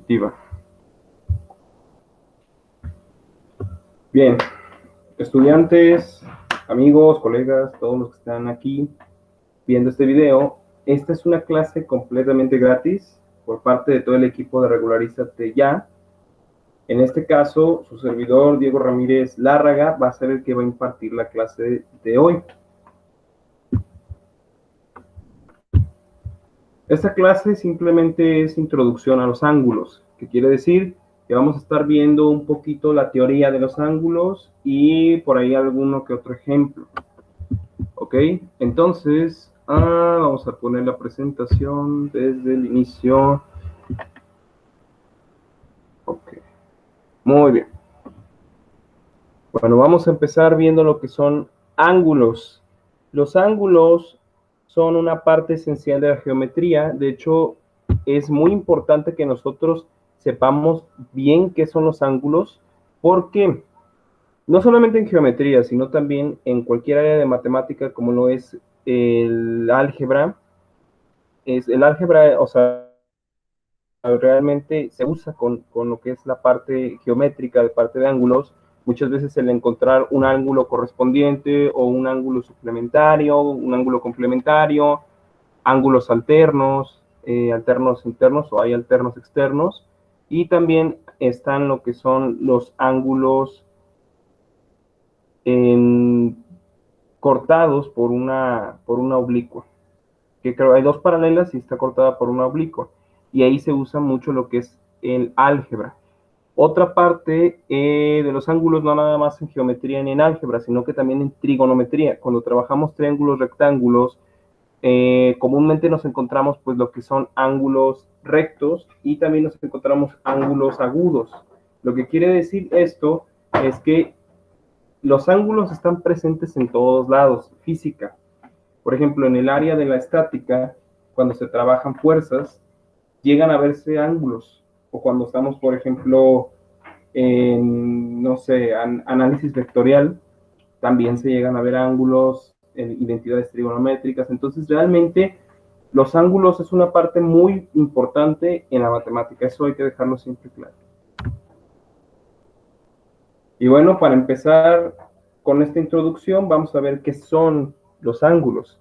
diapositiva. Bien, estudiantes, amigos, colegas, todos los que están aquí viendo este video, esta es una clase completamente gratis por parte de todo el equipo de Regularízate Ya. En este caso, su servidor, Diego Ramírez Lárraga, va a ser el que va a impartir la clase de hoy. Esta clase simplemente es introducción a los ángulos, que quiere decir que vamos a estar viendo un poquito la teoría de los ángulos y por ahí alguno que otro ejemplo. Ok, entonces vamos a poner la presentación desde el inicio. Ok, muy bien. Bueno, vamos a empezar viendo lo que son ángulos. Los ángulos son una parte esencial de la geometría. De hecho, es muy importante que nosotros sepamos bien qué son los ángulos, porque no solamente en geometría, sino también en cualquier área de matemática, como lo es el álgebra. El álgebra, o sea, realmente se usa con lo que es la parte geométrica, de parte de ángulos. Muchas veces el encontrar un ángulo correspondiente o un ángulo suplementario, un ángulo complementario, ángulos alternos, alternos internos o hay alternos externos. Y también están lo que son los ángulos cortados por una oblicua. Que creo hay dos paralelas y está cortada por una oblicua. Y ahí se usa mucho lo que es el álgebra. Otra parte de los ángulos, no nada más en geometría ni en álgebra, sino que también en trigonometría. Cuando trabajamos triángulos, rectángulos, comúnmente nos encontramos pues lo que son ángulos rectos y también nos encontramos ángulos agudos. Lo que quiere decir esto es que los ángulos están presentes en todos lados, física. Por ejemplo, en el área de la estática, cuando se trabajan fuerzas, llegan a verse ángulos. O cuando estamos, por ejemplo, en, no sé, análisis vectorial, también se llegan a ver ángulos, identidades trigonométricas. Entonces, realmente, los ángulos es una parte muy importante en la matemática. Eso hay que dejarlo siempre claro. Y bueno, para empezar con esta introducción, vamos a ver qué son los ángulos.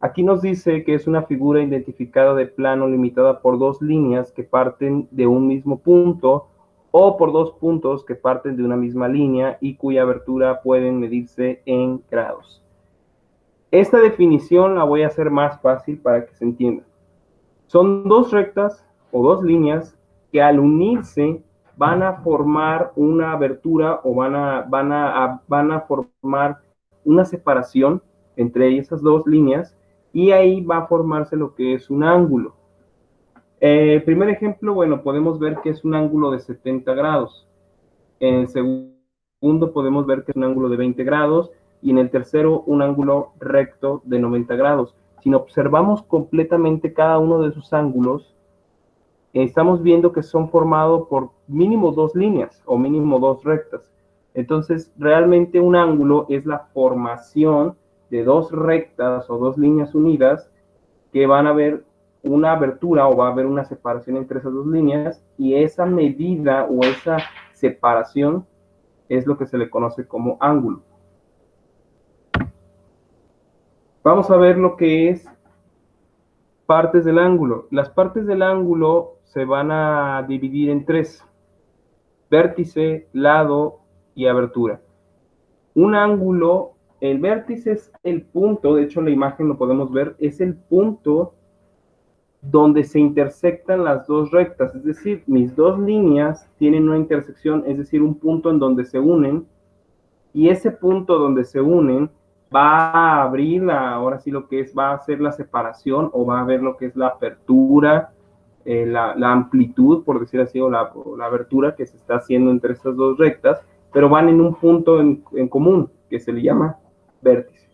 Aquí nos dice que es una figura identificada de plano limitada por dos líneas que parten de un mismo punto o por dos puntos que parten de una misma línea y cuya abertura pueden medirse en grados. Esta definición la voy a hacer más fácil para que se entienda. Son dos rectas o dos líneas que al unirse van a formar una abertura o van a formar una separación entre esas dos líneas y ahí va a formarse lo que es un ángulo. Primer ejemplo, bueno, podemos ver que es un ángulo de 70 grados. En el segundo podemos ver que es un ángulo de 20 grados y en el tercero un ángulo recto de 90 grados. Si observamos completamente cada uno de esos ángulos, estamos viendo que son formados por mínimo dos líneas o mínimo dos rectas. Entonces, realmente un ángulo es la formación de dos rectas o dos líneas unidas que van a ver una abertura o va a haber una separación entre esas dos líneas y esa medida o esa separación es lo que se le conoce como ángulo. Vamos a ver lo que es partes del ángulo. Las partes del ángulo se van a dividir en tres: vértice, lado y abertura. Un ángulo, el vértice es el punto, de hecho en la imagen lo podemos ver, es el punto donde se intersectan las dos rectas, es decir, mis dos líneas tienen una intersección, es decir, un punto en donde se unen, y ese punto donde se unen va a abrir ahora sí lo que es, va a hacer la separación o va a ver lo que es la apertura, la amplitud, por decir así, o la abertura que se está haciendo entre estas dos rectas, pero van en un punto en común, que se le llama vértice.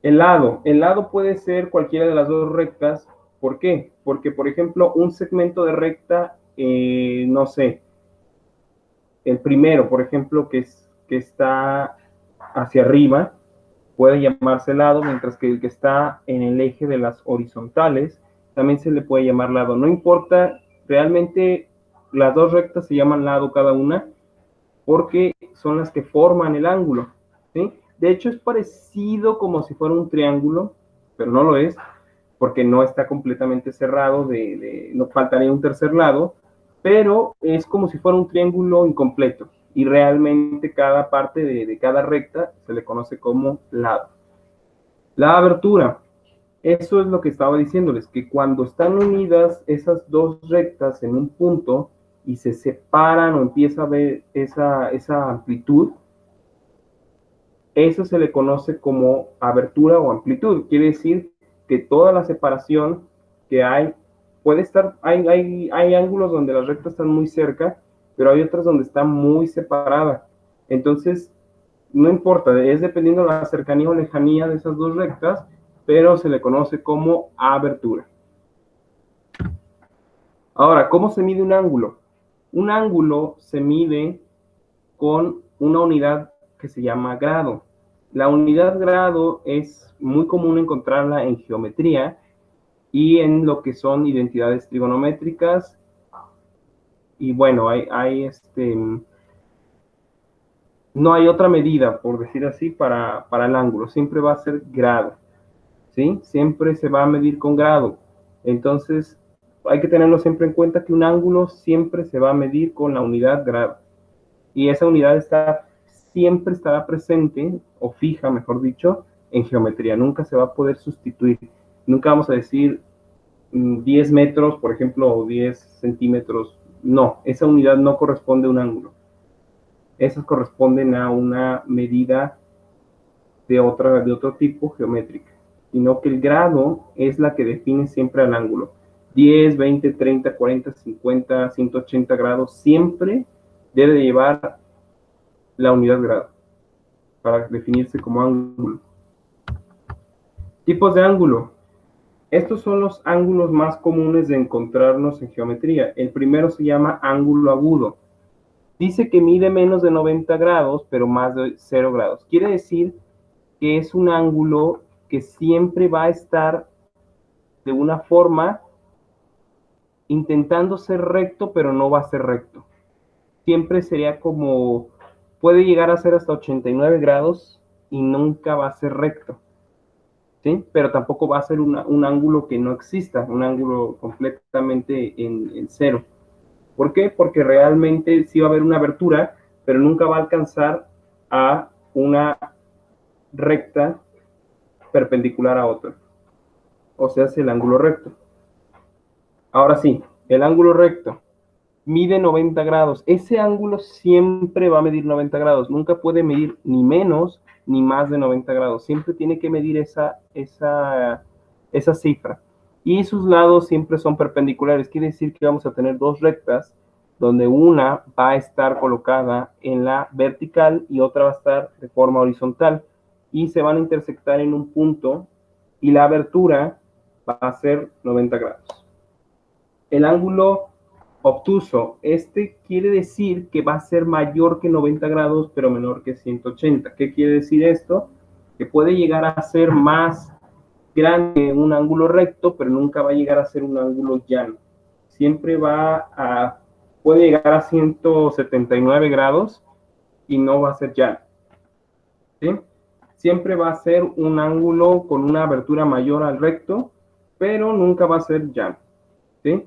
El lado puede ser cualquiera de las dos rectas. ¿Por qué? Porque, por ejemplo, un segmento de recta, no sé, el primero, por ejemplo, que está hacia arriba, puede llamarse lado, mientras que el que está en el eje de las horizontales también se le puede llamar lado. No importa, realmente las dos rectas se llaman lado cada una porque son las que forman el ángulo, ¿sí? De hecho, es parecido como si fuera un triángulo, pero no lo es, porque no está completamente cerrado, no faltaría un tercer lado, pero es como si fuera un triángulo incompleto, y realmente cada parte de cada recta se le conoce como lado. La abertura, eso es lo que estaba diciéndoles, que cuando están unidas esas dos rectas en un punto y se separan o empieza a ver esa amplitud, eso se le conoce como abertura o amplitud. Quiere decir que toda la separación que hay puede estar, hay ángulos donde las rectas están muy cerca, pero hay otras donde está muy separada. Entonces, no importa, es dependiendo de la cercanía o lejanía de esas dos rectas, pero se le conoce como abertura. Ahora, ¿cómo se mide un ángulo? Un ángulo se mide con una unidad que se llama grado. La unidad grado es muy común encontrarla en geometría y en lo que son identidades trigonométricas. Y bueno, no hay otra medida, por decir así, para el ángulo. Siempre va a ser grado, ¿sí? Siempre se va a medir con grado. Entonces, hay que tenerlo siempre en cuenta que un ángulo siempre se va a medir con la unidad grado. Y esa unidad siempre estará presente, o fija, mejor dicho, en geometría. Nunca se va a poder sustituir. Nunca vamos a decir 10 metros, por ejemplo, o 10 centímetros. No, esa unidad no corresponde a un ángulo. Esas corresponden a una medida de otro tipo geométrica, sino que el grado es la que define siempre al ángulo. 10, 20, 30, 40, 50, 180 grados, siempre debe llevar la unidad grado para definirse como ángulo. Tipos de ángulo. Estos son los ángulos más comunes de encontrarnos en geometría. El primero se llama ángulo agudo. Dice que mide menos de 90 grados, pero más de 0 grados. Quiere decir que es un ángulo que siempre va a estar de una forma intentando ser recto, pero no va a ser recto. Siempre sería como, puede llegar a ser hasta 89 grados y nunca va a ser recto, ¿sí? Pero tampoco va a ser un ángulo que no exista, un ángulo completamente en cero. ¿Por qué? Porque realmente sí va a haber una abertura, pero nunca va a alcanzar a una recta perpendicular a otra. O sea, es el ángulo recto. Ahora sí, el ángulo recto mide 90 grados. Ese ángulo siempre va a medir 90 grados. Nunca puede medir ni menos ni más de 90 grados. Siempre tiene que medir esa cifra. Y sus lados siempre son perpendiculares. Quiere decir que vamos a tener dos rectas donde una va a estar colocada en la vertical y otra va a estar de forma horizontal. Y se van a intersectar en un punto y la abertura va a ser 90 grados. El ángulo obtuso, quiere decir que va a ser mayor que 90 grados, pero menor que 180. ¿Qué quiere decir esto? Que puede llegar a ser más grande un ángulo recto, pero nunca va a llegar a ser un ángulo llano. Siempre puede llegar a 179 grados y no va a ser llano, ¿sí? Siempre va a ser un ángulo con una abertura mayor al recto, pero nunca va a ser llano, ¿sí?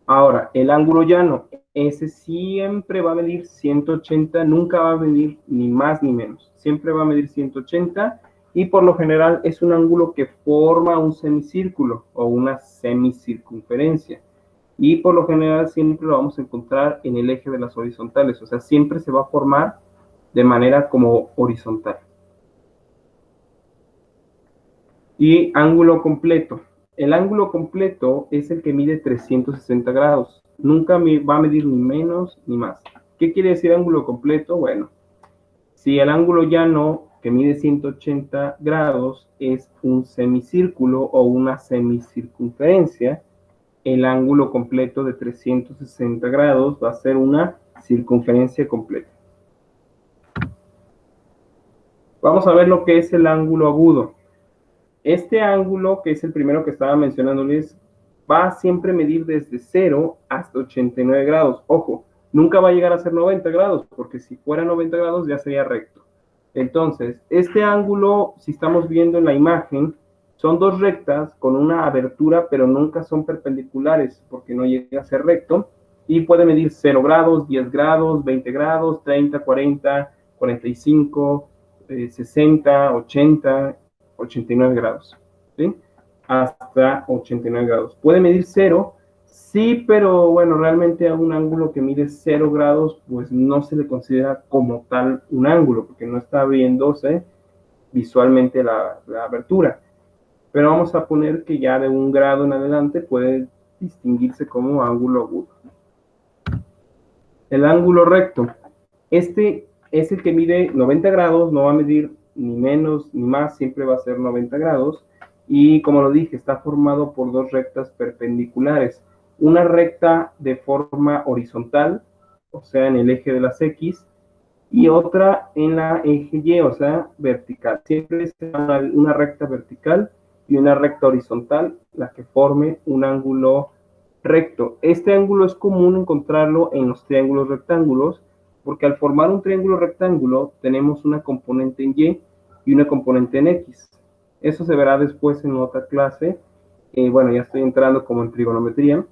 Ahora, el ángulo llano, ese siempre va a medir 180, nunca va a medir ni más ni menos. Siempre va a medir 180 y por lo general es un ángulo que forma un semicírculo o una semicircunferencia. Y por lo general siempre lo vamos a encontrar en el eje de las horizontales, o sea, siempre se va a formar de manera como horizontal. Y ángulo completo. El ángulo completo es el que mide 360 grados. Nunca va a medir ni menos ni más. ¿Qué quiere decir ángulo completo? Bueno, si el ángulo llano que mide 180 grados es un semicírculo o una semicircunferencia, el ángulo completo de 360 grados va a ser una circunferencia completa. Vamos a ver lo que es el ángulo agudo. Este ángulo, que es el primero que estaba mencionándoles, va a siempre medir desde 0 hasta 89 grados. Ojo, nunca va a llegar a ser 90 grados, porque si fuera 90 grados ya sería recto. Entonces, este ángulo, si estamos viendo en la imagen, son dos rectas con una abertura, pero nunca son perpendiculares, porque no llega a ser recto, y puede medir 0 grados, 10 grados, 20 grados, 30, 40, 45, 60, 80, 89 grados, ¿sí? Hasta 89 grados. Puede medir 0, sí, pero bueno, realmente a un ángulo que mide 0 grados, pues no se le considera como tal un ángulo, porque no está viéndose visualmente la abertura. Pero vamos a poner que ya de 1 grado en adelante puede distinguirse como ángulo agudo. El ángulo recto. Este es el que mide 90 grados, no va a medir ni menos ni más, siempre va a ser 90 grados. Y como lo dije, está formado por dos rectas perpendiculares. Una recta de forma horizontal, o sea, en el eje de las X, y otra en la eje Y, o sea, vertical. Siempre es una recta vertical y una recta horizontal la que forme un ángulo recto. Este ángulo es común encontrarlo en los triángulos rectángulos, porque al formar un triángulo rectángulo tenemos una componente en Y y una componente en X. Eso se verá después en otra clase. Bueno, ya estoy entrando como en trigonometría,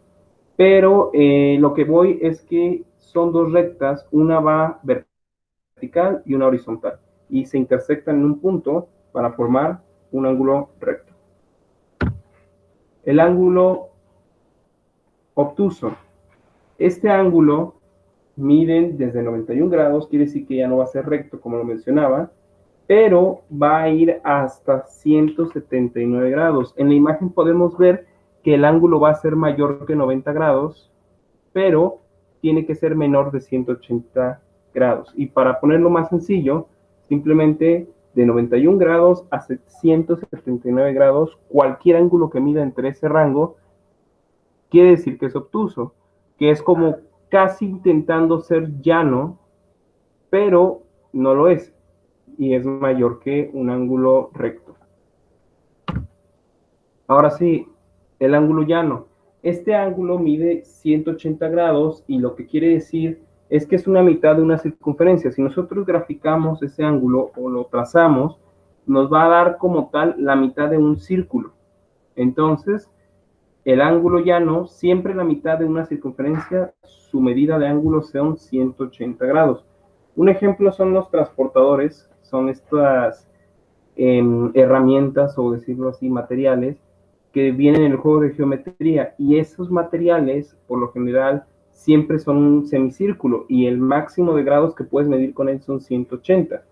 pero lo que voy es que son dos rectas, una va vertical y una horizontal, y se intersectan en un punto para formar un ángulo recto. El ángulo obtuso. Este ángulo miden desde 91 grados, quiere decir que ya no va a ser recto, como lo mencionaba, pero va a ir hasta 179 grados. En la imagen podemos ver que el ángulo va a ser mayor que 90 grados, pero tiene que ser menor de 180 grados. Y para ponerlo más sencillo, simplemente de 91 grados a 179 grados, cualquier ángulo que mida entre ese rango, quiere decir que es obtuso, que es como casi intentando ser llano, pero no lo es, y es mayor que un ángulo recto. Ahora sí, el ángulo llano. Este ángulo mide 180 grados y lo que quiere decir es que es una mitad de una circunferencia. Si nosotros graficamos ese ángulo o lo trazamos, nos va a dar como tal la mitad de un círculo. Entonces, el ángulo llano, siempre la mitad de una circunferencia, su medida de ángulo son 180 grados. Un ejemplo son los transportadores, son estas herramientas, o decirlo así, materiales, que vienen en el juego de geometría, y esos materiales, por lo general, siempre son un semicírculo, y el máximo de grados que puedes medir con él son 180.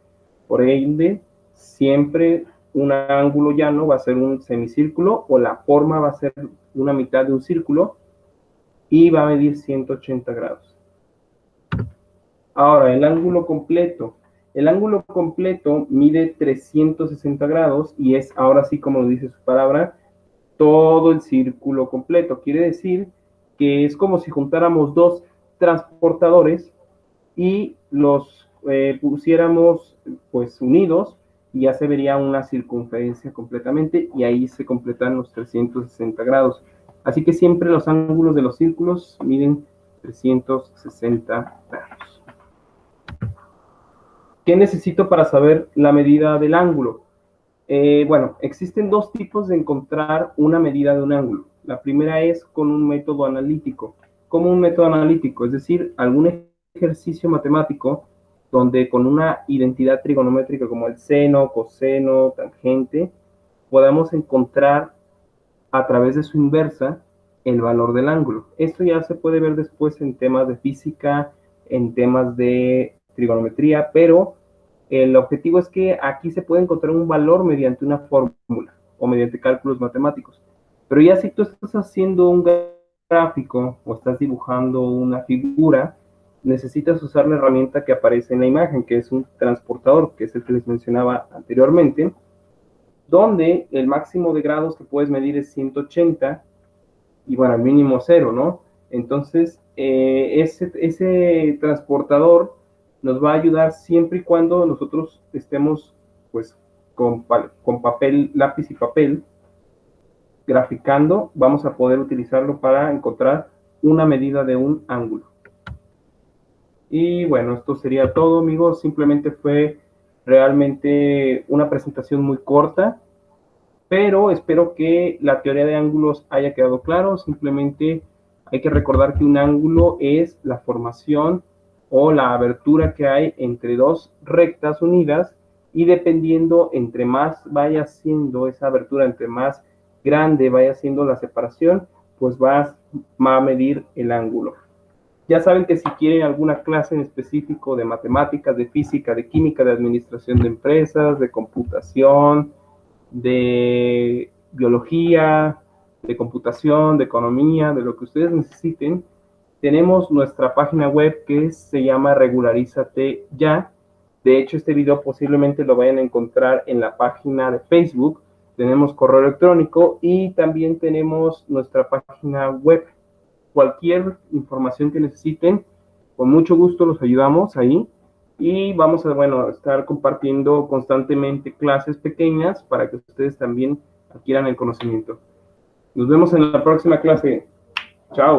Por ende, siempre un ángulo llano va a ser un semicírculo, o la forma va a ser una mitad de un círculo, y va a medir 180 grados. Ahora, el ángulo completo. El ángulo completo mide 360 grados y es, ahora sí, como dice su palabra, todo el círculo completo. Quiere decir que es como si juntáramos dos transportadores y los pusiéramos pues unidos, y ya se vería una circunferencia completamente, y ahí se completan los 360 grados. Así que siempre los ángulos de los círculos miden 360 grados. ¿Qué necesito para saber la medida del ángulo? Bueno, existen dos tipos de encontrar una medida de un ángulo. La primera es con un método analítico. ¿Cómo un método analítico? Es decir, algún ejercicio matemático donde con una identidad trigonométrica como el seno, coseno, tangente, podamos encontrar a través de su inversa el valor del ángulo. Esto ya se puede ver después en temas de física, en temas de trigonometría, pero el objetivo es que aquí se puede encontrar un valor mediante una fórmula o mediante cálculos matemáticos. Pero ya si tú estás haciendo un gráfico o estás dibujando una figura, necesitas usar la herramienta que aparece en la imagen, que es un transportador, que es el que les mencionaba anteriormente, donde el máximo de grados que puedes medir es 180 y bueno, el mínimo 0, ¿no? Entonces, ese transportador nos va a ayudar siempre y cuando nosotros estemos pues con papel, lápiz y papel, graficando, vamos a poder utilizarlo para encontrar una medida de un ángulo. Y bueno, esto sería todo, amigos. Simplemente fue realmente una presentación muy corta, pero espero que la teoría de ángulos haya quedado claro. Simplemente hay que recordar que un ángulo es la formación o la abertura que hay entre dos rectas unidas, y dependiendo entre más vaya siendo esa abertura, entre más grande vaya siendo la separación, pues va a medir el ángulo. Ya saben que si quieren alguna clase en específico de matemáticas, de física, de química, de administración de empresas, de computación, de biología, de computación, de economía, de lo que ustedes necesiten, tenemos nuestra página web que se llama Regularízate Ya. De hecho, este video posiblemente lo vayan a encontrar en la página de Facebook. Tenemos correo electrónico y también tenemos nuestra página web. Cualquier información que necesiten, con mucho gusto los ayudamos ahí. Y vamos a, bueno, estar compartiendo constantemente clases pequeñas para que ustedes también adquieran el conocimiento. Nos vemos en la próxima clase. Chao.